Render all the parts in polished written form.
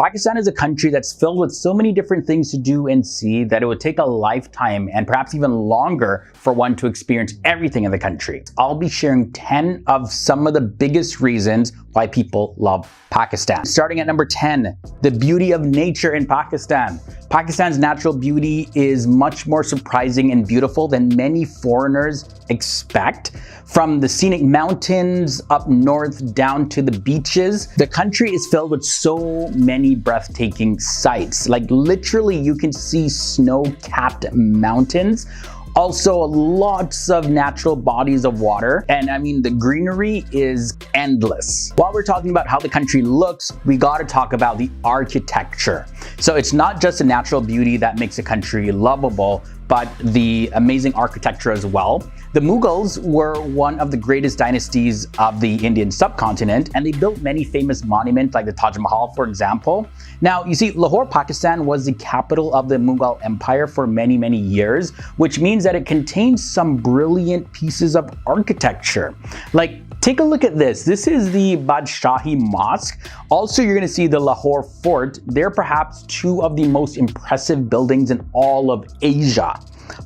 Pakistan is a country that's filled with so many different things to do and see that it would take a lifetime and perhaps even longer for one to experience everything in the country. I'll be sharing 10 of some of the biggest reasons why people love Pakistan. Starting at number 10, the beauty of nature in Pakistan. Pakistan's natural beauty is much more surprising and beautiful than many foreigners expect. From the scenic mountains up north down to the beaches, the country is filled with so many breathtaking sights. Like literally you can see snow-capped mountains. Also, lots of natural bodies of water. And I mean, the greenery is endless. While we're talking about how the country looks, we gotta talk about the architecture. So it's not just the natural beauty that makes a country lovable, but the amazing architecture as well. The Mughals were one of the greatest dynasties of the Indian subcontinent, and they built many famous monuments like the Taj Mahal, for example. Now, you see, Lahore, Pakistan was the capital of the Mughal Empire for many, many years, which means that it contains some brilliant pieces of architecture. Like, take a look at this. This is the Badshahi Mosque. Also, you're gonna see the Lahore Fort. They're perhaps two of the most impressive buildings in all of Asia.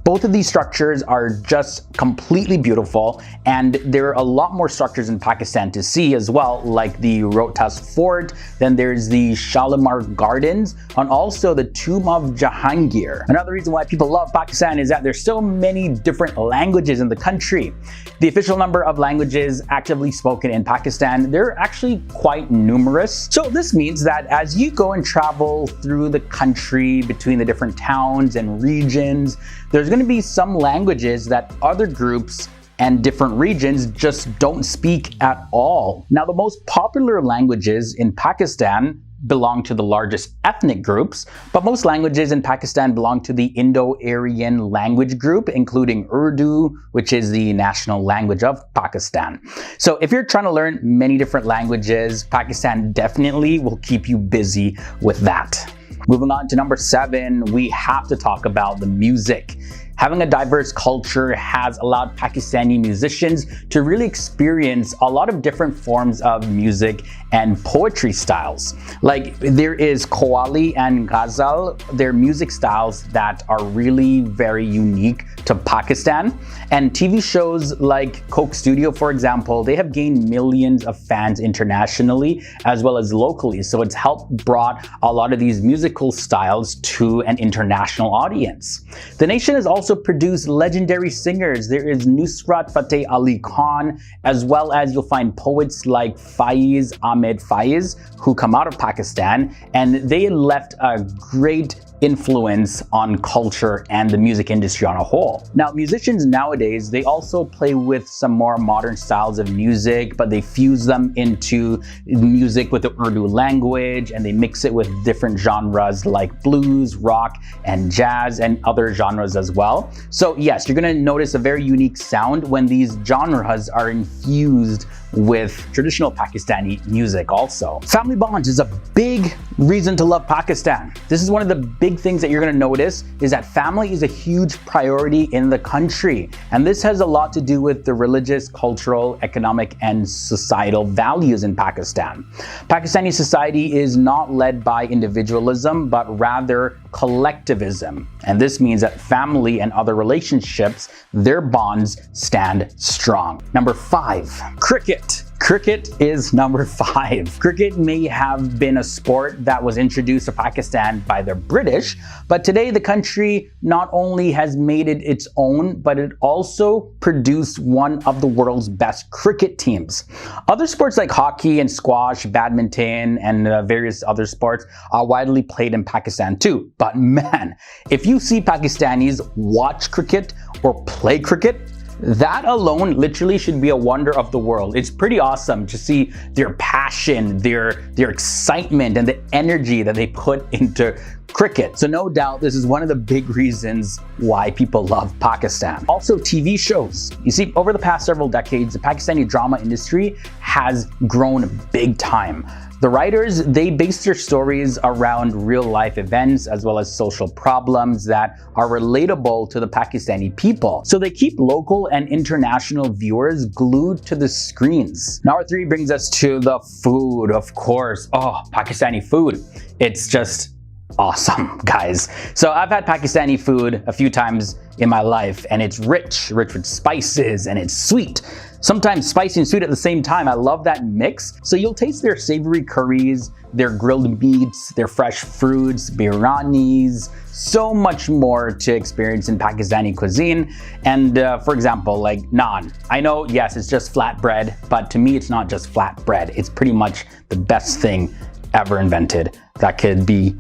Both of these structures are just completely beautiful, and there are a lot more structures in Pakistan to see as well, like the Rohtas Fort, then there's the Shalimar Gardens, and also the Tomb of Jahangir. Another reason why people love Pakistan is that there's so many different languages in the country. The official number of languages actively spoken in Pakistan, they're actually quite numerous. So this means that as you go and travel through the country between the different towns and regions, there's going to be some languages that other groups and different regions just don't speak at all. Now, the most popular languages in Pakistan belong to the largest ethnic groups, but most languages in Pakistan belong to the Indo-Aryan language group, including Urdu, which is the national language of Pakistan. So if you're trying to learn many different languages, Pakistan definitely will keep you busy with that. Moving on to number 7, we have to talk about the music. Having a diverse culture has allowed Pakistani musicians to really experience a lot of different forms of music and poetry styles. Like there is Qawwali and Ghazal, they're music styles that are really very unique to Pakistan. And TV shows like Coke Studio, for example, they have gained millions of fans internationally as well as locally. So it's helped brought a lot of these musical styles to an international audience. The nation has also produced legendary singers. There is Nusrat Fateh Ali Khan, as well as you'll find poets like Faiz Ahmed Faiz, who come out of Pakistan, and they left a great influence on culture and the music industry on a whole. Now, musicians nowadays, they also play with some more modern styles of music, but they fuse them into music with the Urdu language, and they mix it with different genres like blues, rock, and jazz, and other genres as well. So yes, you're gonna notice a very unique sound when these genres are infused with traditional Pakistani music also. Family bonds is a big reason to love Pakistan. This is one of the big things that you're gonna notice is that family is a huge priority in the country. And this has a lot to do with the religious, cultural, economic, and societal values in Pakistan. Pakistani society is not led by individualism, but rather collectivism. And this means that family and other relationships, their bonds stand strong. Number 5, cricket. Cricket is number 5. Cricket may have been a sport that was introduced to Pakistan by the British, but today the country not only has made it its own, but it also produced one of the world's best cricket teams. Other sports like hockey and squash, badminton, and various other sports are widely played in Pakistan too. But man, if you see Pakistanis watch cricket or play cricket, that alone literally should be a wonder of the world. It's pretty awesome to see their passion, their excitement, and the energy that they put into cricket. So no doubt this is one of the big reasons why people love Pakistan. Also, TV shows. You see, over the past several decades, the Pakistani drama industry has grown big time. The writers, they base their stories around real-life events as well as social problems that are relatable to the Pakistani people. So they keep local and international viewers glued to the screens. Number 3 brings us to the food, of course. Oh, Pakistani food. It's just awesome, guys. So I've had Pakistani food a few times in my life, and it's rich with spices, and it's sweet. Sometimes spicy and sweet at the same time. I love that mix. So you'll taste their savory curries, their grilled meats, their fresh fruits, biryanis, so much more to experience in Pakistani cuisine. And for example, like naan. I know, yes, it's just flat bread, but to me, it's not just flat bread. It's pretty much the best thing ever invented that could be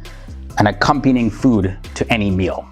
an accompanying food to any meal.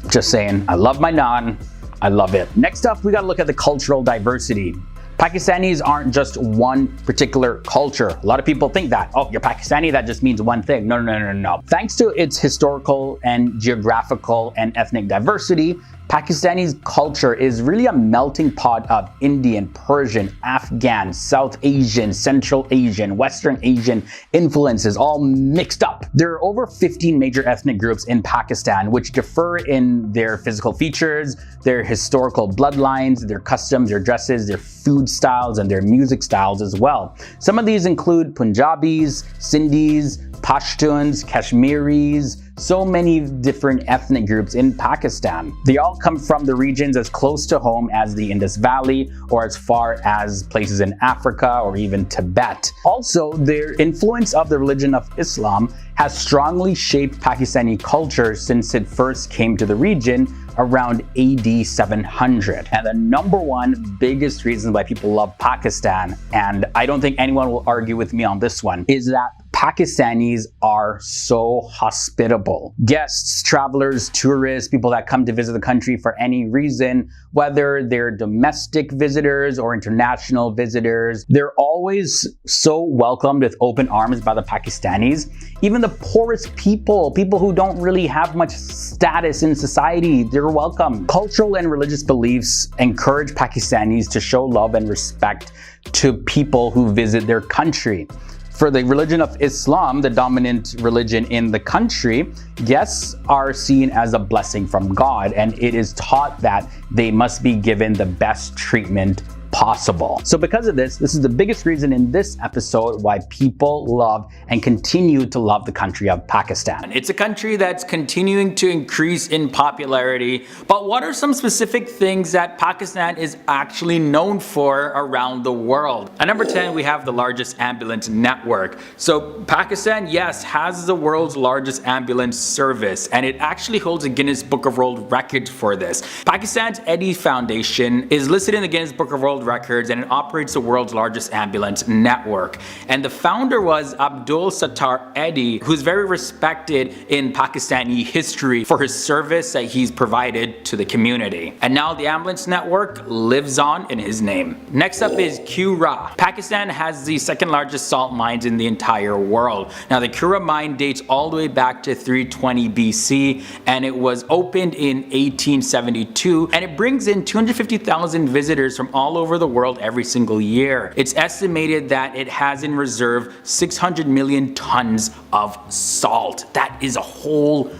Just saying, I love my naan. I love it. Next up, we gotta look at the cultural diversity. Pakistanis aren't just one particular culture. A lot of people think that, oh, you're Pakistani, that just means one thing. No. Thanks to its historical and geographical and ethnic diversity, Pakistani's culture is really a melting pot of Indian, Persian, Afghan, South Asian, Central Asian, Western Asian influences all mixed up. There are over 15 major ethnic groups in Pakistan, which differ in their physical features, their historical bloodlines, their customs, their dresses, their food styles, and their music styles as well. Some of these include Punjabis, Sindhis, Pashtuns, Kashmiris, so many different ethnic groups in Pakistan. They all come from the regions as close to home as the Indus Valley or as far as places in Africa or even Tibet. Also, their influence of the religion of Islam has strongly shaped Pakistani culture since it first came to the region around AD 700. And the number one biggest reason why people love Pakistan, and I don't think anyone will argue with me on this one, is that Pakistanis are so hospitable. Guests, travelers, tourists, people that come to visit the country for any reason, whether they're domestic visitors or international visitors, they're always so welcomed with open arms by the Pakistanis. Even the poorest people who don't really have much status in society, they're welcome. Cultural and religious beliefs encourage Pakistanis to show love and respect to people who visit their country. For the religion of Islam, the dominant religion in the country, guests are seen as a blessing from God, and it is taught that they must be given the best treatment possible. So because of this is the biggest reason in this episode why people love and continue to love the country of Pakistan. It's a country that's continuing to increase in popularity, but what are some specific things that Pakistan is actually known for around the world? At number 10, we have the largest ambulance network. So Pakistan, yes, has the world's largest ambulance service, and it actually holds a Guinness Book of World Records for this. Pakistan's Edhi Foundation is listed in the Guinness Book of World Records, and it operates the world's largest ambulance network. And the founder was Abdul Sattar Edhi, who's very respected in Pakistani history for his service that he's provided to the community. And now the ambulance network lives on in his name. Next up is Kura. Pakistan has the second largest salt mines in the entire world. Now the Kura mine dates all the way back to 320 BC, and it was opened in 1872, and it brings in 250,000 visitors from all over the world every single year. It's estimated that it has in reserve 600 million tons of salt. That is a whole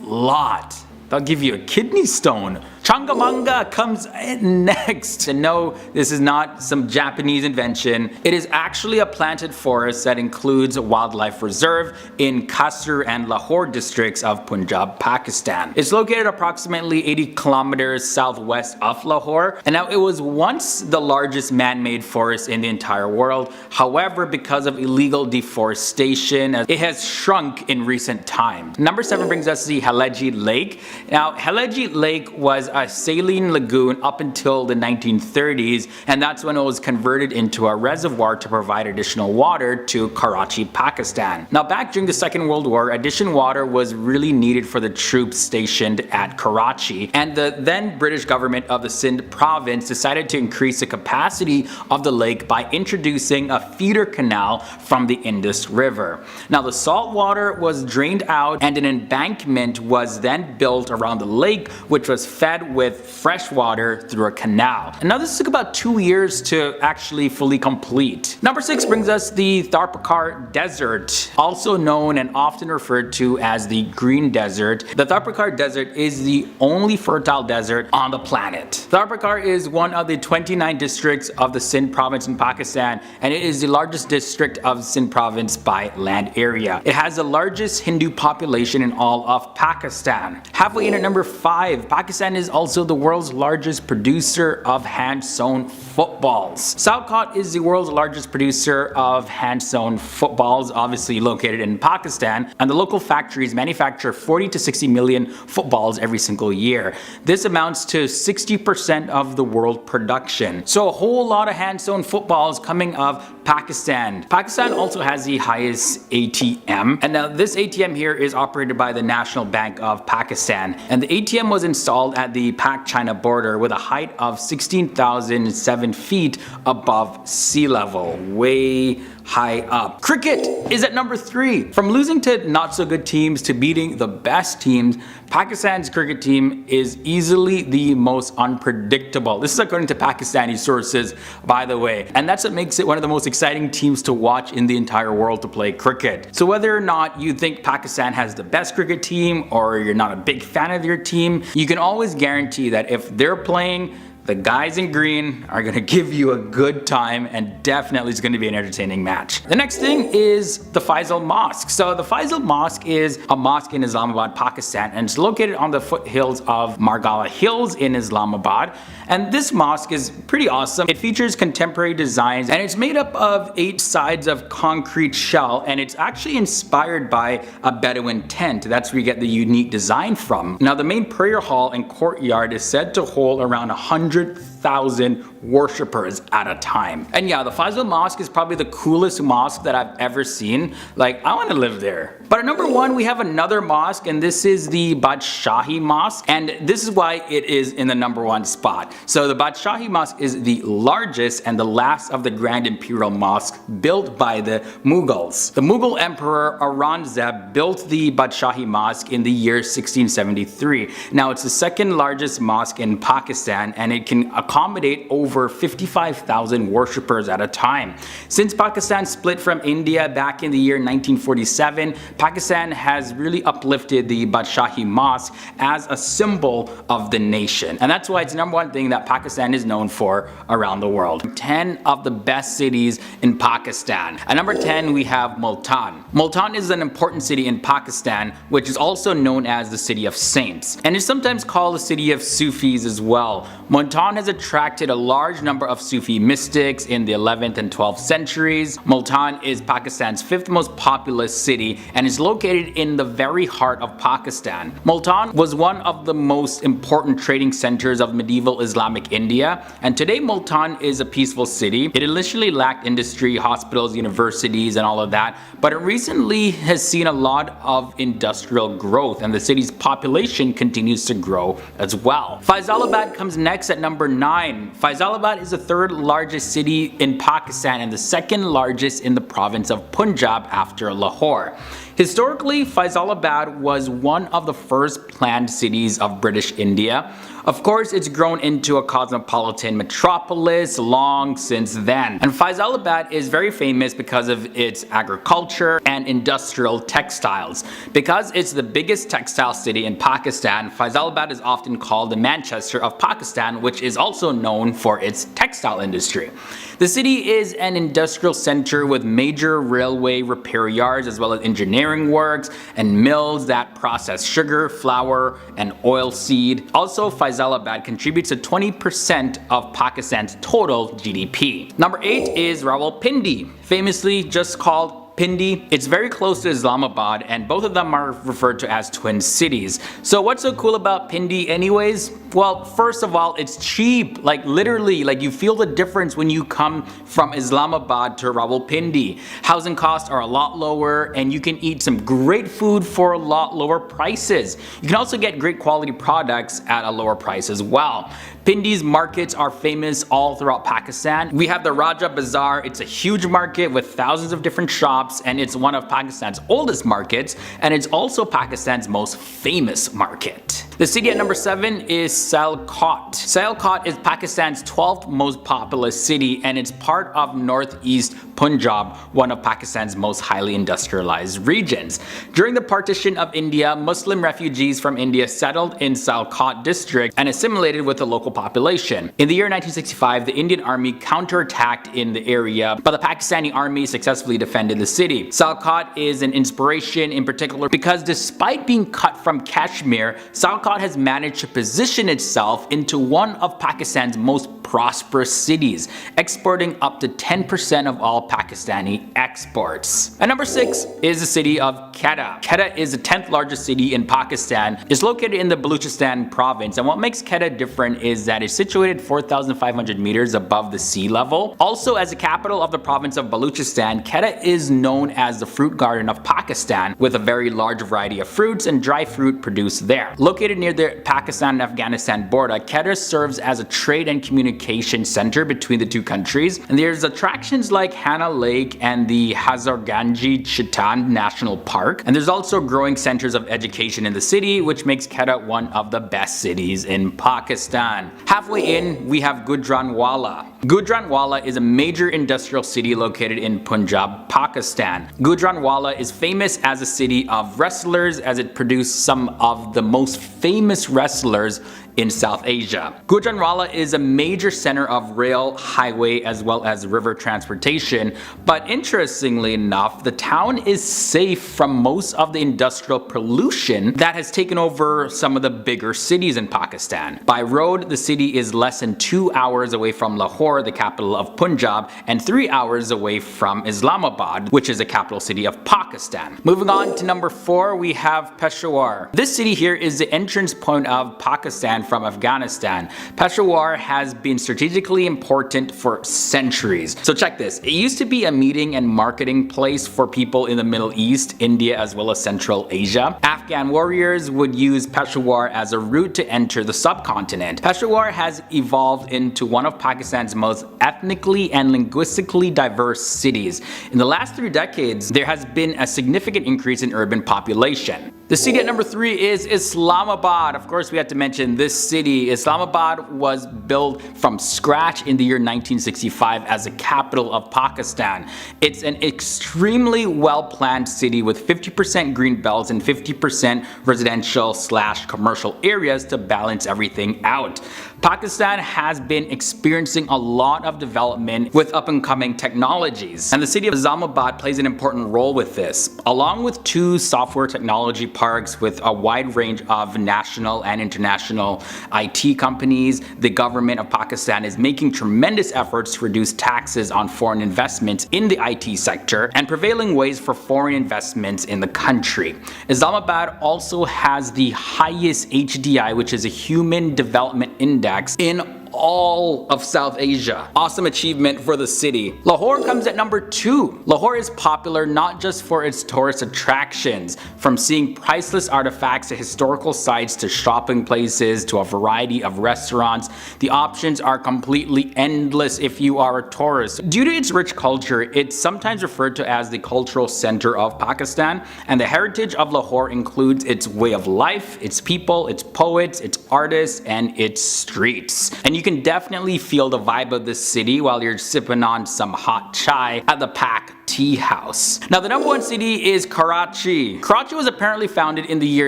lot. They'll give you a kidney stone. Changamanga comes in next. And no, this is not some Japanese invention. It is actually a planted forest that includes a wildlife reserve in Kasur and Lahore districts of Punjab, Pakistan. It's located approximately 80 kilometers southwest of Lahore. And now it was once the largest man-made forest in the entire world. However, because of illegal deforestation, it has shrunk in recent times. Number 7 brings us to the Haleji Lake. Now, Haleji Lake was a saline lagoon up until the 1930s, and that's when it was converted into a reservoir to provide additional water to Karachi, Pakistan. Now back during the Second World War, additional water was really needed for the troops stationed at Karachi, and the then British government of the Sindh province decided to increase the capacity of the lake by introducing a feeder canal from the Indus River. Now the salt water was drained out, and an embankment was then built around the lake, which was fed fed with fresh water through a canal. And now this took about 2 years to actually fully complete. Number 6 brings us the Tharparkar Desert, also known and often referred to as the Green Desert. The Tharparkar Desert is the only fertile desert on the planet. Tharparkar is one of the 29 districts of the Sindh province in Pakistan, and it is the largest district of Sindh province by land area. It has the largest Hindu population in all of Pakistan. Halfway in at number 5, Pakistan is also the world's largest producer of hand-sewn footballs. Salcott is the world's largest producer of hand-sewn footballs, obviously located in Pakistan, and the local factories manufacture 40 to 60 million footballs every single year. This amounts to 60% of the world production. So a whole lot of hand-sewn footballs coming of Pakistan. Pakistan also has the highest ATM, and now this ATM here is operated by the National Bank of Pakistan, and the ATM was installed at the Pak-China border with a height of 16,007 feet above sea level, way high up. Cricket is at number 3. From losing to not so good teams to beating the best teams, Pakistan's cricket team is easily the most unpredictable. This is according to Pakistani sources, by the way, and that's what makes it one of the most exciting teams to watch in the entire world to play cricket. So whether or not you think Pakistan has the best cricket team or you're not a big fan of your team, you can always guarantee that if they're playing, the guys in green are going to give you a good time, and definitely it's going to be an entertaining match. The next thing is the Faisal Mosque. So the Faisal Mosque is a mosque in Islamabad, Pakistan, and it's located on the foothills of Margala Hills in Islamabad. And this mosque is pretty awesome. It features contemporary designs, and it's made up of 8 sides of concrete shell, and it's actually inspired by a Bedouin tent. That's where you get the unique design from. Now the main prayer hall and courtyard is said to hold around 100,000 worshippers at a time. And yeah, the Faisal Mosque is probably the coolest mosque that I've ever seen. Like, I want to live there. But at number 1, we have another mosque, and this is the Badshahi Mosque, and this is why it is in the number 1 spot. So the Badshahi Mosque is the largest and the last of the Grand Imperial Mosques built by the Mughals. The Mughal Emperor Aurangzeb built the Badshahi Mosque in the year 1673. Now it's the second largest mosque in Pakistan, and it can accommodate over 55,000 worshippers at a time. Since Pakistan split from India back in the year 1947, Pakistan has really uplifted the Badshahi Mosque as a symbol of the nation. And that's why it's the number 1 thing that Pakistan is known for around the world. 10 of the best cities in Pakistan. At number 10, we have Multan. Multan is an important city in Pakistan, which is also known as the City of Saints. And it's sometimes called the City of Sufis as well. Multan has attracted a large number of Sufi mystics in the 11th and 12th centuries. Multan is Pakistan's 5th most populous city and is located in the very heart of Pakistan. Multan was one of the most important trading centers of medieval Islamic India, and today Multan is a peaceful city. It initially lacked industry, hospitals, universities, and all of that, but it recently has seen a lot of industrial growth, and the city's population continues to grow as well. Faisalabad comes next at number 9. Faisalabad is the 3rd largest city in Pakistan and the 2nd largest in the province of Punjab after Lahore. Historically, Faisalabad was one of the first planned cities of British India. Of course, it's grown into a cosmopolitan metropolis long since then. And Faisalabad is very famous because of its agriculture and industrial textiles. Because it's the biggest textile city in Pakistan, Faisalabad is often called the Manchester of Pakistan, which is also known for its textile industry. The city is an industrial center with major railway repair yards as well as engineering works and mills that process sugar, flour, and oilseed. Also, Faisalabad contributes to 20% of Pakistan's total GDP. Number 8 is Rawalpindi, famously just called Pindi. It's very close to Islamabad, and both of them are referred to as twin cities. So what's so cool about Pindi anyways? Well, first of all, it's cheap. Like literally, like you feel the difference when you come from Islamabad to Rawalpindi. Housing costs are a lot lower, and you can eat some great food for a lot lower prices. You can also get great quality products at a lower price as well. Pindi's markets are famous all throughout Pakistan. We have the Raja Bazaar. It's a huge market with thousands of different shops, and it's one of Pakistan's oldest markets, and it's also Pakistan's most famous market. The city at number 7 is Sialkot. Sialkot is Pakistan's 12th most populous city, and it's part of northeast Punjab, one of Pakistan's most highly industrialized regions. During the partition of India, Muslim refugees from India settled in Sialkot district and assimilated with the local population. In the year 1965, the Indian army counterattacked in the area, but the Pakistani army successfully defended the city. Sialkot is an inspiration in particular because despite being cut from Kashmir, Sialkot has managed to position itself into one of Pakistan's most prosperous cities, exporting up to 10% of all Pakistani exports. At number 6 is the city of Quetta. Quetta is the 10th largest city in Pakistan. It's located in the Balochistan province, and what makes Quetta different is that it's situated 4,500 meters above the sea level. Also, as the capital of the province of Balochistan, Quetta is known as the fruit garden of Pakistan, with a very large variety of fruits and dry fruit produced there. Located near the Pakistan and Afghanistan border, Quetta serves as a trade and communication center between the two countries, and there's attractions like Hana Lake and the Hazarganji Chitan National Park, and there's also growing centers of education in the city, which makes Quetta one of the best cities in Pakistan. Halfway in, we have Gujranwala. Gujranwala is a major industrial city located in Punjab, Pakistan. Gujranwala is famous as a city of wrestlers, as it produced some of the most famous wrestlers in South Asia. Gujranwala is a major center of rail, highway, as well as river transportation, but interestingly enough, the town is safe from most of the industrial pollution that has taken over some of the bigger cities in Pakistan. By road, the city is less than 2 hours away from Lahore, the capital of Punjab, and 3 hours away from Islamabad, which is the capital city of Pakistan. Moving on to number 4, we have Peshawar. This city here is the entrance point of Pakistan from Afghanistan. Peshawar has been strategically important for centuries. So check this. It used to be a meeting and marketing place for people in the Middle East, India, as well as Central Asia. Afghan warriors would use Peshawar as a route to enter the subcontinent. Peshawar has evolved into one of Pakistan's most ethnically and linguistically diverse cities. In the last 3 decades, there has been a significant increase in urban population. The city at number 3 is Islamabad. Of course, we have to mention this city. Islamabad was built from scratch in the year 1965 as the capital of Pakistan. It's an extremely well-planned city with 50% green belts and 50% residential/commercial areas to balance everything out. Pakistan has been experiencing a lot of development with up-and-coming technologies, and the city of Islamabad plays an important role with this. Along with 2 software technology parks with a wide range of national and international IT companies, the government of Pakistan is making tremendous efforts to reduce taxes on foreign investments in the IT sector and prevailing ways for foreign investments in the country. Islamabad also has the highest HDI, which is a Human Development Index, in all of South Asia. Awesome achievement for the city. Lahore comes at number 2. Lahore is popular not just for its tourist attractions, from seeing priceless artifacts to historical sites to shopping places to a variety of restaurants. The options are completely endless if you are a tourist. Due to its rich culture, it's sometimes referred to as the cultural center of Pakistan, and the heritage of Lahore includes its way of life, its people, its poets, its artists, and its streets. And you can definitely feel the vibe of this city while you're sipping on some hot chai at the Pak Tea House. Now, the number 1 city is Karachi. Karachi was apparently founded in the year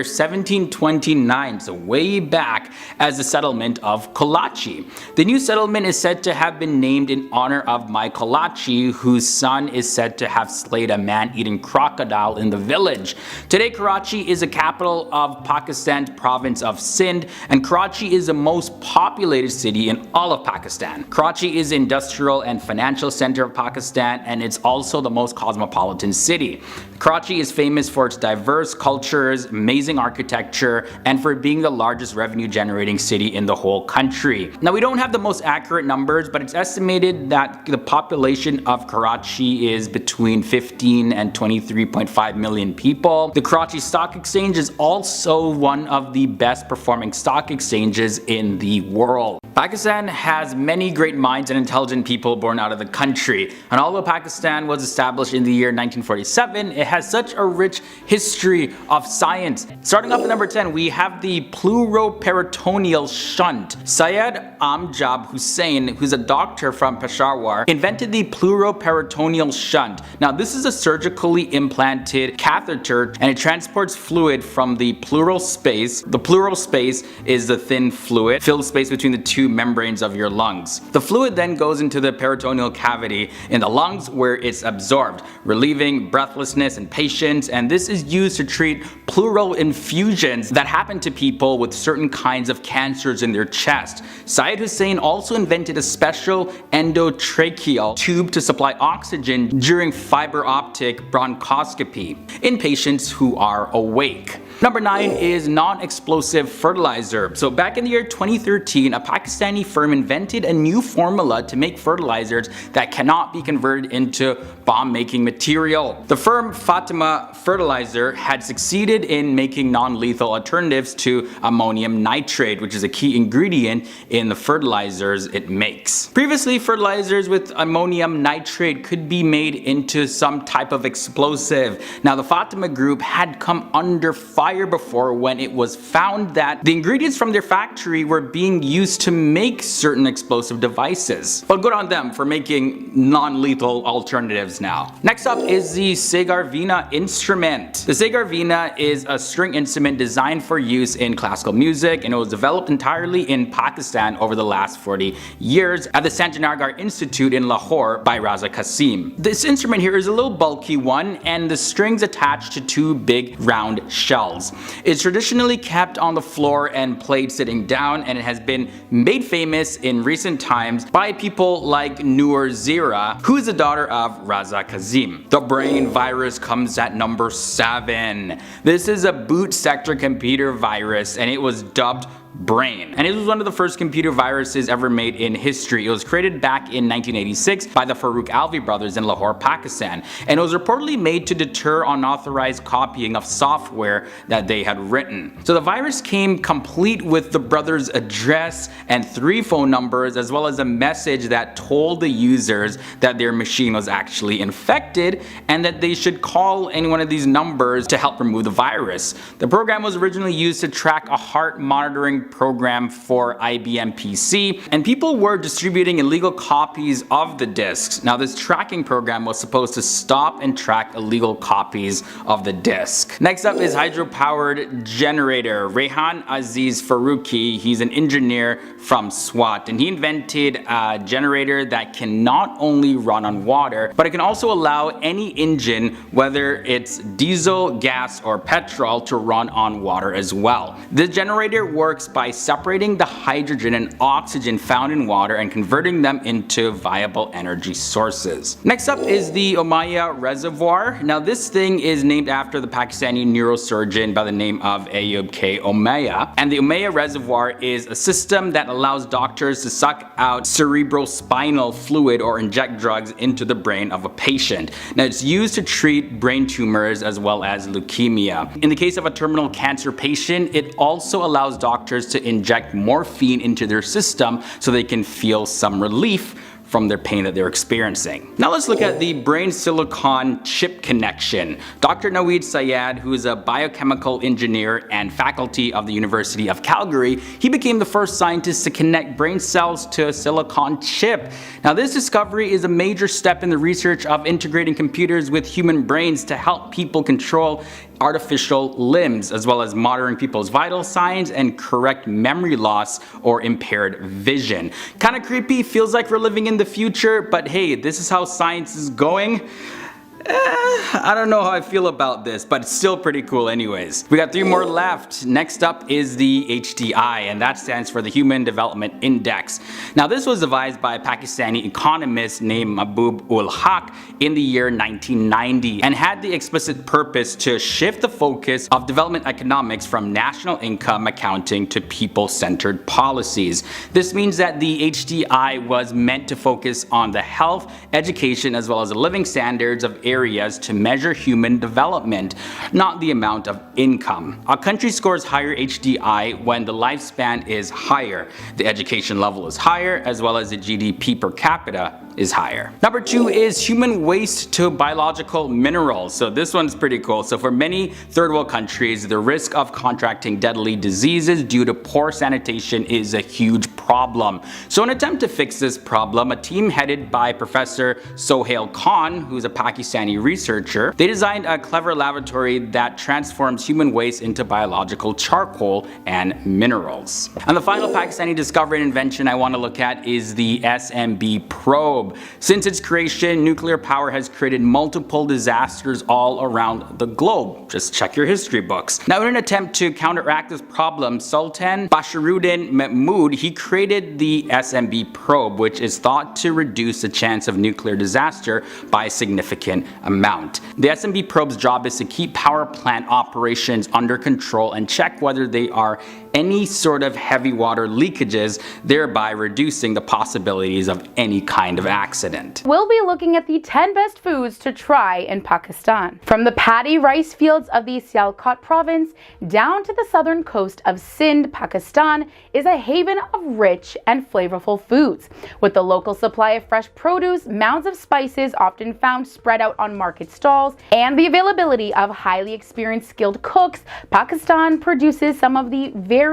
1729, so way back, as the settlement of Karachi. The new settlement is said to have been named in honor of my Karachi, whose son is said to have slayed a man-eating crocodile in the village. Today, Karachi is the capital of Pakistan's province of Sindh, and Karachi is the most populated city in all of Pakistan. Karachi is the industrial and financial center of Pakistan, and it's also the most cosmopolitan city. Karachi is famous for its diverse cultures, amazing architecture, and for being the largest revenue generating city in the whole country. Now, we don't have the most accurate numbers, but it's estimated that the population of Karachi is between 15 and 23.5 million people. The Karachi Stock Exchange is also one of the best performing stock exchanges in the world. Pakistan has many great minds and intelligent people born out of the country, and although Pakistan was established in the year 1947, it has such a rich history of science. Starting off at number 10, we have the pleuroperitoneal shunt. Syed Amjad Hussain, who's a doctor from Peshawar, invented the pleuroperitoneal shunt. Now this is a surgically implanted catheter, and it transports fluid from the pleural space. The pleural space is the thin fluid, filled space between the two membranes of your lungs. The fluid then goes into the peritoneal cavity in the lungs where it's absorbed, relieving breathlessness in patients, and this is used to treat pleural infusions that happen to people with certain kinds of cancers in their chest. Syed Hussain also invented a special endotracheal tube to supply oxygen during fiber optic bronchoscopy in patients who are awake. Number 9 is non-explosive fertilizer. So back in the year 2013, a Pakistani firm invented a new formula to make fertilizers that cannot be converted into bomb-making material. The firm Fatima Fertilizer had succeeded in making non-lethal alternatives to ammonium nitrate, which is a key ingredient in the fertilizers it makes. Previously, fertilizers with ammonium nitrate could be made into some type of explosive. Now the Fatima group had come under fire before when it was found that the ingredients from their factory were being used to make certain explosive devices. But good on them for making non-lethal alternatives now. Next up is the Segarvina instrument. The Segarvina is a string instrument designed for use in classical music, and it was developed entirely in Pakistan over the last 40 years at the Sanjanagar Institute in Lahore by Raza Qasim. This instrument here is a little bulky one, and the strings attached to two big round shells. It's traditionally kept on the floor and played sitting down, and it has been made famous in recent times by people like Noor Zira, who is the daughter of Raza Qasim. The brain virus comes at number 7. This is a boot sector computer virus, and it was dubbed Brain. And it was one of the first computer viruses ever made in history. It was created back in 1986 by the Farooq Alvi brothers in Lahore, Pakistan. And it was reportedly made to deter unauthorized copying of software that they had written. So the virus came complete with the brothers' address and 3 phone numbers, as well as a message that told the users that their machine was actually infected and that they should call any one of these numbers to help remove the virus. The program was originally used to track a heart monitoring program for IBM PC, and people were distributing illegal copies of the disks. Now this tracking program was supposed to stop and track illegal copies of the disk. Next up is hydropowered generator. Rehan Aziz Farooqi, he's an engineer from SWAT, and he invented a generator that can not only run on water, but it can also allow any engine, whether it's diesel, gas, or petrol, to run on water as well. This generator works by separating the hydrogen and oxygen found in water and converting them into viable energy sources. Next up is the Umayya Reservoir. Now this thing is named after the Pakistani neurosurgeon by the name of Ayub K. Umayya, and the Umayya Reservoir is a system that allows doctors to suck out cerebrospinal fluid or inject drugs into the brain of a patient. Now it's used to treat brain tumors as well as leukemia. In the case of a terminal cancer patient, it also allows doctors to inject morphine into their system so they can feel some relief from their pain that they're experiencing. Now let's look at the brain silicon chip connection. Dr. Naweed Syed, who is a biochemical engineer and faculty of the University of Calgary, he became the first scientist to connect brain cells to a silicon chip. Now this discovery is a major step in the research of integrating computers with human brains to help people control artificial limbs, as well as monitoring people's vital signs and correct memory loss or impaired vision. Kind of creepy, feels like we're living in the future, but hey, this is how science is going. I don't know how I feel about this, but it's still pretty cool anyways. We got 3 more left. Next up is the HDI, and that stands for the Human Development Index. Now this was devised by a Pakistani economist named Mahbub ul Haq in the year 1990, and had the explicit purpose to shift the focus of development economics from national income accounting to people-centered policies. This means that the HDI was meant to focus on the health, education, as well as the living standards of areas to measure human development, not the amount of income. A country scores higher HDI when the lifespan is higher, the education level is higher, as well as the GDP per capita is higher. Number 2 is human waste to biological minerals. So this one's pretty cool. So for many third world countries, the risk of contracting deadly diseases due to poor sanitation is a huge problem. So in an attempt to fix this problem, a team headed by Professor Sohail Khan, who's a Pakistani researcher, they designed a clever laboratory that transforms human waste into biological charcoal and minerals. And the final Pakistani discovery and invention I want to look at is the SMB probe. Since its creation, nuclear power has created multiple disasters all around the globe. Just check your history books. Now, in an attempt to counteract this problem, Sultan Basharuddin Mahmud, he created the SMB probe, which is thought to reduce the chance of nuclear disaster by a significant amount. The SMB probe's job is to keep power plant operations under control and check whether they are any sort of heavy water leakages, thereby reducing the possibilities of any kind of accident. We'll be looking at the 10 best foods to try in Pakistan. From the paddy rice fields of the Sialkot province down to the southern coast of Sindh, Pakistan is a haven of rich and flavorful foods. With the local supply of fresh produce, mounds of spices often found spread out on market stalls, and the availability of highly experienced skilled cooks, Pakistan produces some of the very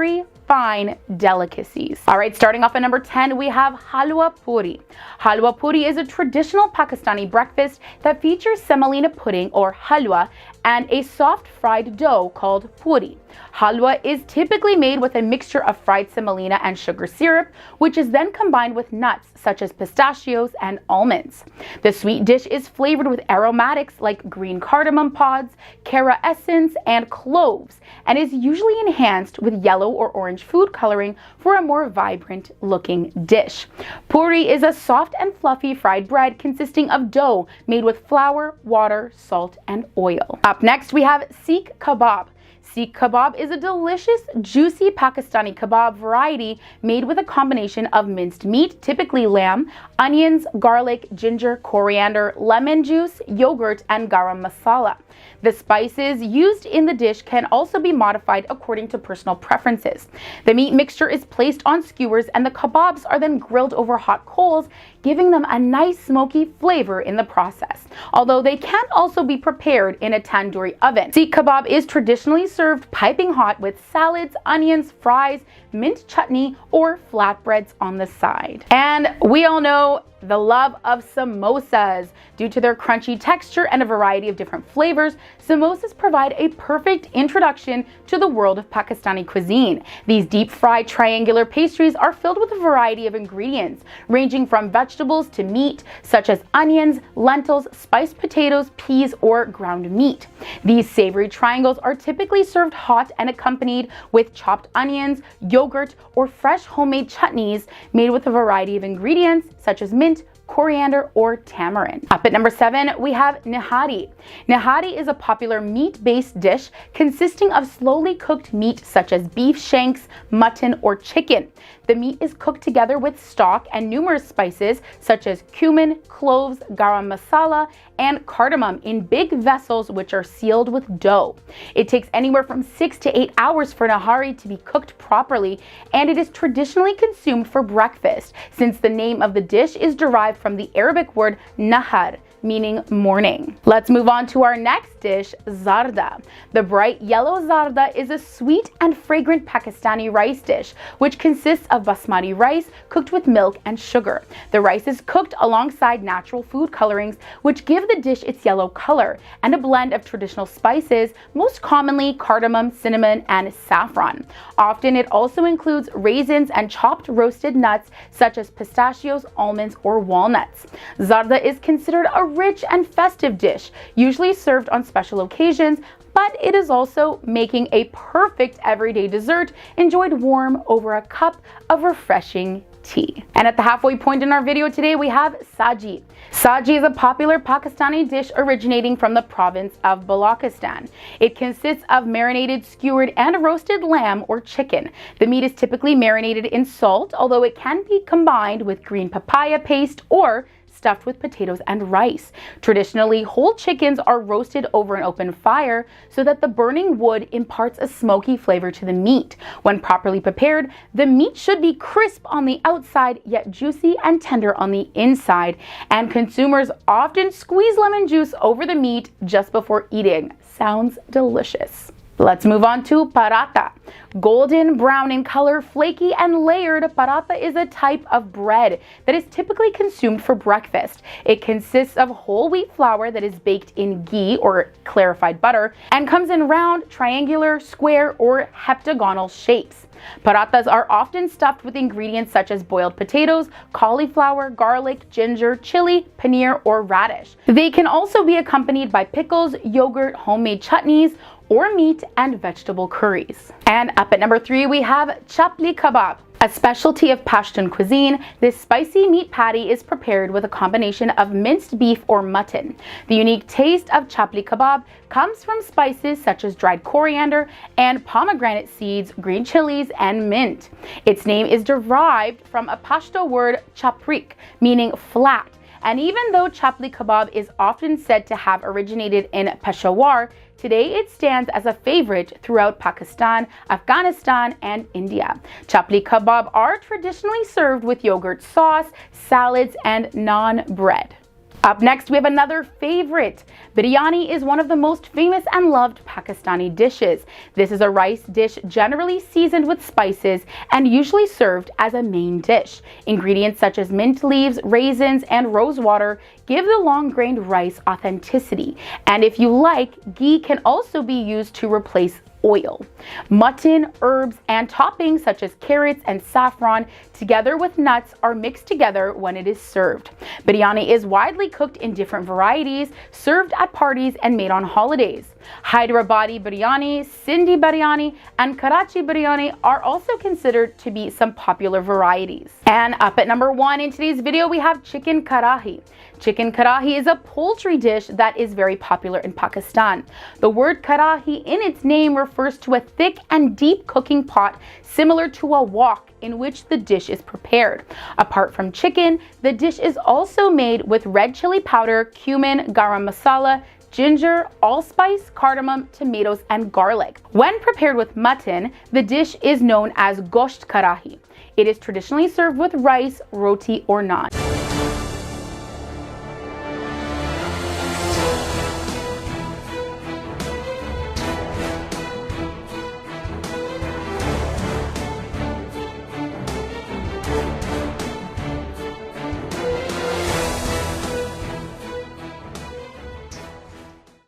fine delicacies. Alright, starting off at number 10, we have halwa puri. Halwa puri is a traditional Pakistani breakfast that features semolina pudding or halwa and a soft fried dough called puri. Halwa is typically made with a mixture of fried semolina and sugar syrup, which is then combined with nuts such as pistachios and almonds. The sweet dish is flavored with aromatics like green cardamom pods, cara essence, and cloves, and is usually enhanced with yellow or orange food coloring for a more vibrant looking dish. Puri is a soft and fluffy fried bread consisting of dough made with flour, water, salt, and oil. Up next, we have Sikh kebab. Sikh kebab is a delicious, juicy Pakistani kebab variety made with a combination of minced meat, typically lamb, onions, garlic, ginger, coriander, lemon juice, yogurt, and garam masala. The spices used in the dish can also be modified according to personal preferences. The meat mixture is placed on skewers and the kebabs are then grilled over hot coals, giving them a nice smoky flavor in the process, although they can also be prepared in a tandoori oven. Sikh kebab is traditionally served piping hot with salads, onions, fries, mint chutney, or flatbreads on the side. And we all know the love of samosas. Due to their crunchy texture and a variety of different flavors, samosas provide a perfect introduction to the world of Pakistani cuisine. These deep-fried triangular pastries are filled with a variety of ingredients, ranging from vegetables to meat, such as onions, lentils, spiced potatoes, peas, or ground meat. These savory triangles are typically served hot and accompanied with chopped onions, yogurt, or fresh homemade chutneys made with a variety of ingredients, such as mint, coriander, or tamarind. Up at number 7, we have nihari. Nihari is a popular meat-based dish consisting of slowly cooked meat such as beef shanks, mutton, or chicken. The meat is cooked together with stock and numerous spices such as cumin, cloves, garam masala, and cardamom in big vessels which are sealed with dough. It takes anywhere from 6 to 8 hours for nihari to be cooked properly, and it is traditionally consumed for breakfast, since the name of the dish is derived from the Arabic word nahar, meaning morning. Let's move on to our next dish, zarda. The bright yellow zarda is a sweet and fragrant Pakistani rice dish, which consists of basmati rice cooked with milk and sugar. The rice is cooked alongside natural food colorings, which give the dish its yellow color, and a blend of traditional spices, most commonly cardamom, cinnamon, and saffron. Often it also includes raisins and chopped roasted nuts such as pistachios, almonds, or walnuts. Zarda is considered a rich and festive dish, usually served on special occasions, but it is also making a perfect everyday dessert enjoyed warm over a cup of refreshing tea. And at the halfway point in our video today, we have saji. Saji is a popular Pakistani dish originating from the province of Balochistan. It consists of marinated, skewered, and roasted lamb or chicken. The meat is typically marinated in salt, although it can be combined with green papaya paste or stuffed with potatoes and rice. Traditionally, whole chickens are roasted over an open fire so that the burning wood imparts a smoky flavor to the meat. When properly prepared, the meat should be crisp on the outside yet juicy and tender on the inside, and consumers often squeeze lemon juice over the meat just before eating. Sounds delicious. Let's move on to paratha. Golden brown in color, flaky and layered, paratha is a type of bread that is typically consumed for breakfast. It consists of whole wheat flour that is baked in ghee or clarified butter and comes in round, triangular, square, or heptagonal shapes. Parathas are often stuffed with ingredients such as boiled potatoes, cauliflower, garlic, ginger, chili, paneer, or radish. They can also be accompanied by pickles, yogurt, homemade chutneys, or meat and vegetable curries. And up at number 3, we have chapli kebab. A specialty of Pashtun cuisine, this spicy meat patty is prepared with a combination of minced beef or mutton. The unique taste of chapli kebab comes from spices such as dried coriander and pomegranate seeds, green chilies, and mint. Its name is derived from a Pashto word chaprik, meaning flat. And even though chapli kebab is often said to have originated in Peshawar, today it stands as a favorite throughout Pakistan, Afghanistan, and India. Chapli kebab are traditionally served with yogurt sauce, salads, and naan bread. Up next, we have another favorite. Biryani is one of the most famous and loved Pakistani dishes. This is a rice dish generally seasoned with spices and usually served as a main dish. Ingredients such as mint leaves, raisins, and rose water give the long-grained rice authenticity. And if you like, ghee can also be used to replace oil. Mutton, herbs, and toppings such as carrots and saffron, together with nuts, are mixed together when it is served. Biryani is widely cooked in different varieties, served at parties, and made on holidays. Hyderabadi biryani, Sindhi biryani, and Karachi biryani are also considered to be some popular varieties. And up at number 1 in today's video, we have chicken karahi. Chicken karahi is a poultry dish that is very popular in Pakistan. The word karahi in its name refers to a thick and deep cooking pot similar to a wok in which the dish is prepared. Apart from chicken, the dish is also made with red chili powder, cumin, garam masala, ginger, allspice, cardamom, tomatoes, and garlic. When prepared with mutton, the dish is known as gosht karahi. It is traditionally served with rice, roti, or naan.